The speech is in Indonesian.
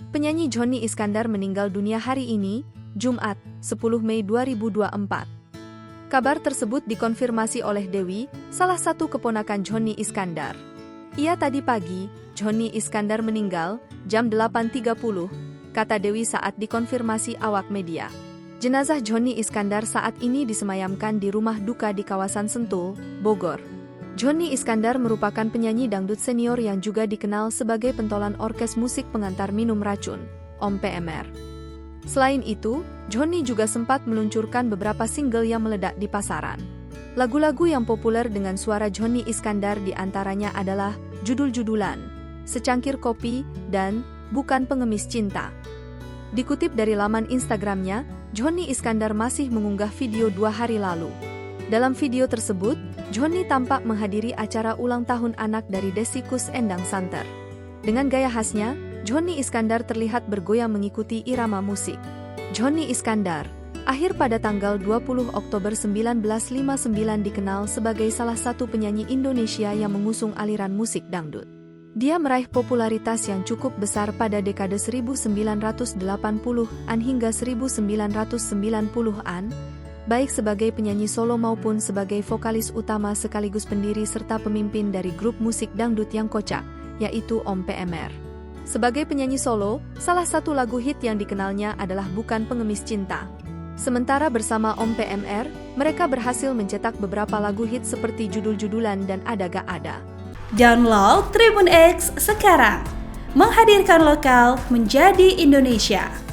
Penyanyi Johnny Iskandar meninggal dunia hari ini, Jumat, 10 Mei 2024. Kabar tersebut dikonfirmasi oleh Dewi, salah satu keponakan Johnny Iskandar. Ia tadi pagi, Johnny Iskandar meninggal, jam 8.30, kata Dewi saat dikonfirmasi awak media. Jenazah Johnny Iskandar saat ini disemayamkan di rumah duka di kawasan Sentul, Bogor. Johnny Iskandar merupakan penyanyi dangdut senior yang juga dikenal sebagai pentolan orkes musik pengantar minum racun, Om PMR. Selain itu, Johnny juga sempat meluncurkan beberapa single yang meledak di pasaran. Lagu-lagu yang populer dengan suara Johnny Iskandar diantaranya adalah Judul-Judulan, Secangkir Kopi, dan Bukan Pengemis Cinta. Dikutip dari laman Instagramnya, Johnny Iskandar masih mengunggah video 2 hari lalu. Dalam video tersebut, Johnny tampak menghadiri acara ulang tahun anak dari Desikus Endang Santer. Dengan gaya khasnya, Johnny Iskandar terlihat bergoyang mengikuti irama musik. Johnny Iskandar, lahir pada tanggal 20 Oktober 1959, dikenal sebagai salah satu penyanyi Indonesia yang mengusung aliran musik dangdut. Dia meraih popularitas yang cukup besar pada dekade 1980-an hingga 1990-an, baik sebagai penyanyi solo maupun sebagai vokalis utama sekaligus pendiri serta pemimpin dari grup musik dangdut yang kocak, yaitu Om PMR. Sebagai penyanyi solo, salah satu lagu hit yang dikenalnya adalah Bukan Pengemis Cinta. Sementara bersama Om PMR, mereka berhasil mencetak beberapa lagu hit seperti Judul-Judulan dan Ada Gak Ada. Download Tribun X sekarang, menghadirkan lokal menjadi Indonesia.